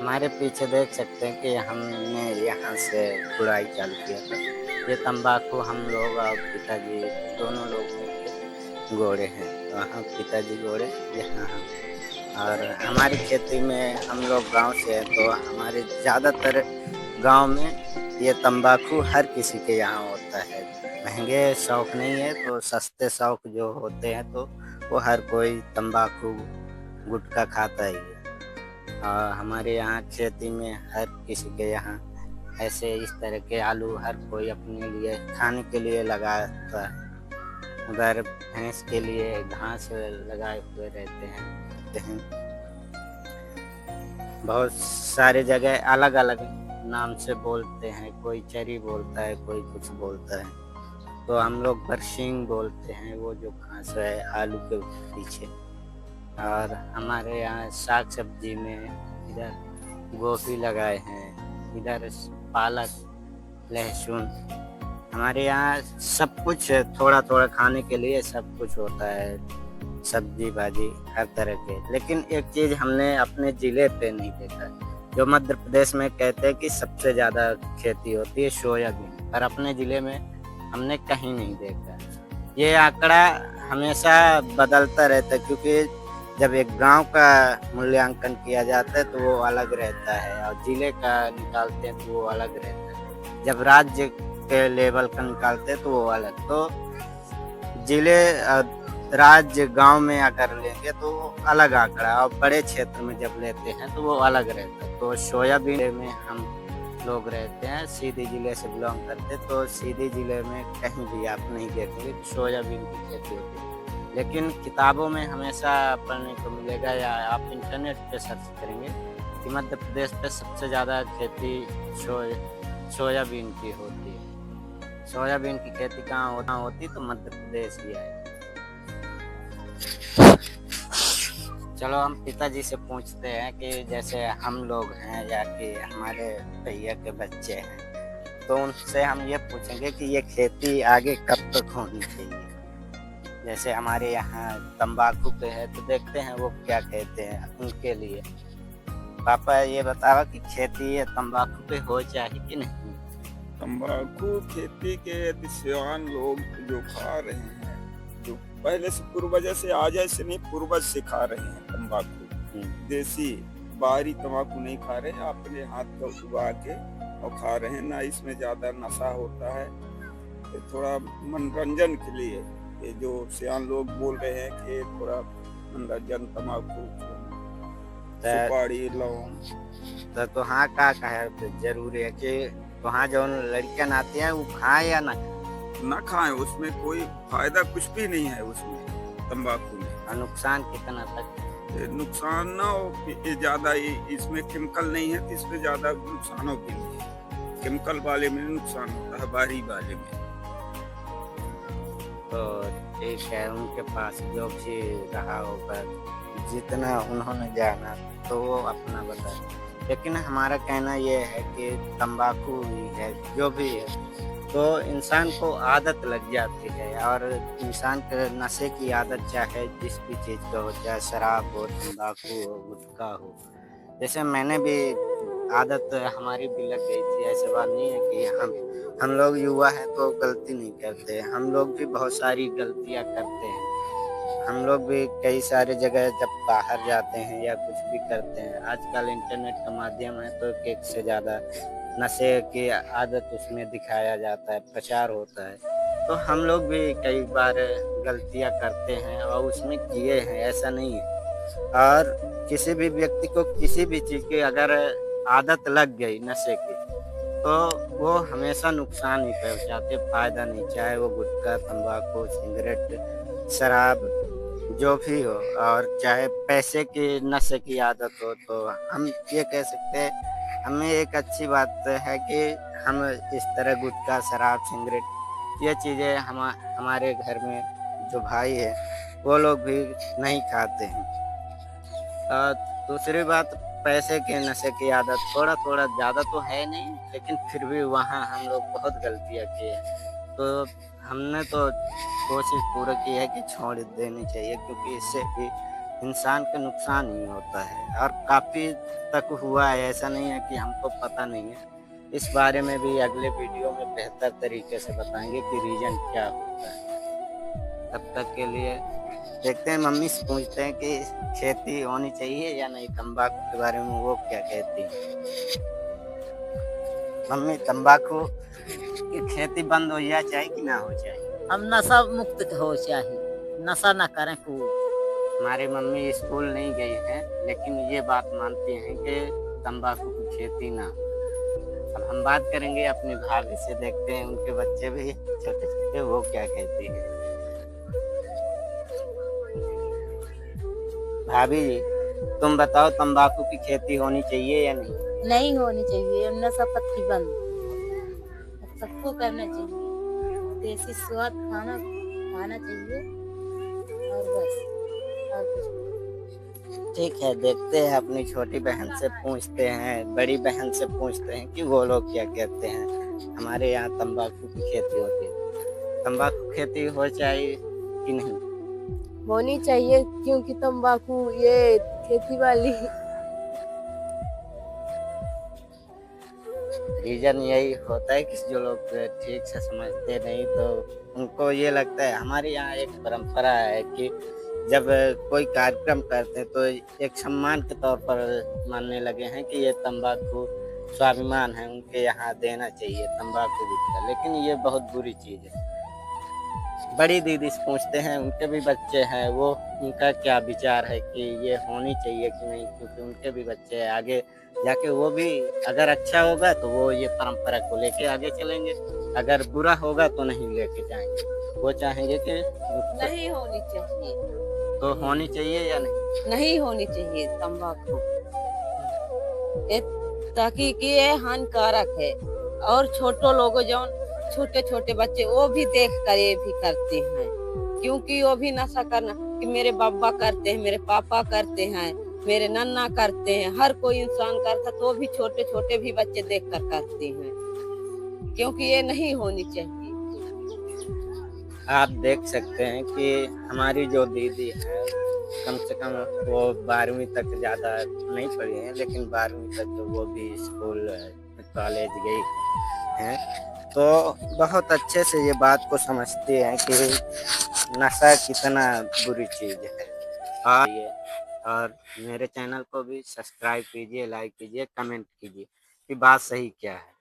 हमारे पीछे देख सकते हैं कि हमने यहाँ से गुड़ाई चालू किया था। ये तंबाकू हम लोग और पिताजी दोनों लोग मिलके गोड़े हैं। वहाँ पिताजी गोड़े, यहाँ हम। और हमारी खेती में हम लोग गांव से हैं, तो हमारे ज़्यादातर गांव में ये तंबाकू हर किसी के यहाँ होता है। महंगे शौक नहीं है, तो सस्ते शौक जो होते हैं तो वो हर कोई तंबाकू गुटखा खाता ही है। हमारे यहाँ खेती में हर किसी के यहाँ ऐसे इस तरह के आलू हर कोई अपने लिए खाने के लिए लगाता है। उधर भैंस के लिए घास लगाए हुए रहते हैं। बहुत सारे जगह अलग अलग नाम से बोलते हैं, कोई चरी बोलता है, कोई कुछ बोलता है। तो हम लोग बरसीम बोलते हैं, वो जो घास है आलू के पीछे। और हमारे यहाँ साग सब्जी में इधर गोभी लगाए हैं, इधर पालक, लहसुन। हमारे यहाँ सब कुछ थोड़ा थोड़ा खाने के लिए सब कुछ होता है, सब्जी भाजी हर तरह के। लेकिन एक चीज़ हमने अपने ज़िले पे नहीं देखा, जो मध्य प्रदेश में कहते हैं कि सबसे ज़्यादा खेती होती है सोयाबीन, पर अपने ज़िले में हमने कहीं नहीं देखा। ये आंकड़ा हमेशा बदलता रहता है, क्योंकि जब एक गांव का मूल्यांकन किया जाता है तो वो अलग रहता है, और ज़िले का निकालते हैं तो वो अलग रहता है। जब राज्य के लेवल का निकालते हैं तो वो अलग। तो ज़िले राज्य गांव में अगर लेंगे तो अलग आंकड़ा, और बड़े क्षेत्र में जब लेते हैं तो वो अलग रहता है। तो सोयाबीन में हम लोग रहते हैं, सीधी ज़िले से बिलोंग करते, तो सीधी ज़िले में कहीं भी आप नहीं देखेंगे सोयाबीन की खेती होती है। लेकिन किताबों में हमेशा पढ़ने को मिलेगा, या आप इंटरनेट पे सर्च करेंगे कि मध्य प्रदेश पे सबसे ज़्यादा खेती सोयाबीन की होती है। सोयाबीन की खेती कहाँ होती तो मध्य प्रदेश ही है। चलो हम पिताजी से पूछते हैं कि जैसे हम लोग हैं या कि हमारे भैया के बच्चे हैं, तो उनसे हम ये पूछेंगे कि ये खेती आगे कब तक होनी चाहिए। जैसे हमारे यहाँ तंबाकू पे है, तो देखते हैं वो क्या कहते हैं उनके लिए। पापा ये बताओ कि खेती ये तंबाकू पे हो चाहिए कि नहीं। तंबाकू खेती के यदि सियान लोग जो खा रहे हैं, जो पहले से पूर्वज से आज ऐसे नहीं, पूर्वज से खा रहे हैं तंबाकू, देसी बाहरी तंबाकू नहीं खा रहे हैं, अपने हाथ का उगा के और खा रहे हैं ना। इसमें ज्यादा नशा होता है, तो थोड़ा मनोरंजन के लिए ये जो सियान लोग बोल रहे हैं कि थोड़ा मनोरंजन तंबाकू, सुपारी, लौंग। तो हाँ का है, तो जरूरी है कि वहाँ जो लड़कियां आती हैं वो खाएं या ना खाएं, उसमें कोई फायदा कुछ भी नहीं है उसमें तंबाकू में। और नुकसान कितना तक? नुकसान ना हो कि ज्यादा, इसमें केमिकल नहीं है तो इसमें ज्यादा नुकसानों के लिए, केमिकल वाले में नुकसान होता है, बाहरी वाले में। तो ठीक है, उनके पास जो भी रहा होगा, जितना उन्होंने जाना तो वो अपना बताए। लेकिन हमारा कहना ये है कि तंबाकू ही है जो भी है, तो इंसान को आदत लग जाती है। और इंसान के नशे की आदत चाहे जिस भी चीज़ का हो, चाहे शराब हो, तंबाकू हो, गुटखा हो। जैसे मैंने भी आदत हमारी भी लग गई थी। ऐसे बात नहीं है कि हम लोग युवा हैं तो गलती नहीं करते, हम लोग भी बहुत सारी गलतियां करते हैं। हम लोग भी कई सारे जगह जब बाहर जाते हैं या कुछ भी करते हैं, आजकल इंटरनेट का माध्यम है, तो एक से ज़्यादा नशे की आदत उसमें दिखाया जाता है, प्रचार होता है। तो हम लोग भी कई बार गलतियां करते हैं और उसमें किए हैं, ऐसा नहीं है। और किसी भी व्यक्ति को किसी भी चीज़ की अगर आदत लग गई नशे की, तो वो हमेशा नुकसान ही पहुंचाते, फायदा नहीं। चाहे वो गुटखा, तंबाकू, सिगरेट, शराब जो भी हो, और चाहे पैसे की नशे की आदत हो, तो हम ये कह सकते हैं हमें एक अच्छी बात है कि हम इस तरह गुटखा, शराब, सिगरेट ये चीज़ें हमारे घर में जो भाई है वो लोग भी नहीं खाते हैं। दूसरी बात, पैसे के नशे की आदत थोड़ा थोड़ा, ज़्यादा तो है नहीं, लेकिन फिर भी वहाँ हम लोग बहुत गलतियाँ किए। तो हमने तो कोशिश पूरी की है कि छोड़ देनी चाहिए, क्योंकि इससे भी इंसान का नुकसान ही होता है और काफ़ी तक हुआ है, ऐसा नहीं है कि हमको पता नहीं है। इस बारे में भी अगले वीडियो में बेहतर तरीके से बताएंगे कि रीजन क्या होता है। तब तक के लिए देखते हैं, मम्मी से पूछते हैं कि खेती होनी चाहिए या नहीं, तंबाकू के बारे में वो क्या कहती है। मम्मी, तंबाकू की खेती बंद हो जाए चाहे कि ना हो जाए? हम नशा मुक्त हो चाहिए, नशा ना करें खूब। हमारी मम्मी स्कूल नहीं गई हैं, लेकिन ये बात मानती हैं कि तंबाकू की खेती ना हो। अब हम बात करेंगे अपनी भाभी से, देखते हैं उनके बच्चे भी छोटे छोटे वो क्या कहती है। भाभी जी, तुम बताओ, तंबाकू की खेती होनी चाहिए या नहीं? नहीं होनी चाहिए, नशा पत्ती बंद सबको करना चाहिए। देसी स्वाद खाना खाना चाहिए और बस, और कुछ नहीं। ठीक है, देखते हैं, अपनी छोटी बहन से पूछते हैं, बड़ी बहन से पूछते हैं कि वो लोग क्या कहते हैं। हमारे यहाँ तंबाकू की खेती होती है, तंबाकू खेती हो चाहिए कि नहीं? होनी चाहिए, क्योंकि तंबाकू ये खेती वाली रीजन यही होता है कि जो लोग ठीक से समझते नहीं, तो उनको ये लगता है। हमारे यहाँ एक परंपरा है कि जब कोई कार्यक्रम करते हैं तो एक सम्मान के तौर पर मानने लगे हैं कि ये तंबाकू स्वाभिमान है, उनके यहाँ देना चाहिए तंबाकू गुटखा, लेकिन ये बहुत बुरी चीज़ है। बड़ी दीदी से पूछते हैं, उनके भी बच्चे हैं, वो उनका क्या विचार है कि ये होनी चाहिए कि नहीं, क्योंकि उनके भी बच्चे हैं। आगे जाके वो भी अगर अच्छा होगा तो वो ये परंपरा को लेके आगे चलेंगे, अगर बुरा होगा तो नहीं लेके जाएंगे। वो चाहेंगे कि नहीं होनी चाहिए, तो होनी चाहिए या नहीं? नहीं होनी चाहिए तंबाकू, ताकि कि ये हानिकारक है। और छोटे लोग जो छोटे छोटे बच्चे वो भी देख कर ये भी करते हैं, क्योंकि वो भी नशा करना कि मेरे बाबा करते हैं, मेरे पापा करते हैं, मेरे नन्ना करते हैं, हर कोई इंसान करता, तो भी छोटे छोटे भी बच्चे देख कर करते हैं, क्योंकि ये नहीं होनी चाहिए। आप देख सकते हैं कि हमारी जो दीदी है, कम से कम वो 12वीं तक ज़्यादा नहीं पढ़ी हैं, लेकिन 12वीं तक तो वो भी स्कूल कॉलेज गई हैं, तो बहुत अच्छे से ये बात को समझती हैं कि नशा कितना बुरी चीज़ है। और मेरे चैनल को भी सब्सक्राइब कीजिए, लाइक कीजिए, कमेंट कीजिए कि बात सही क्या है।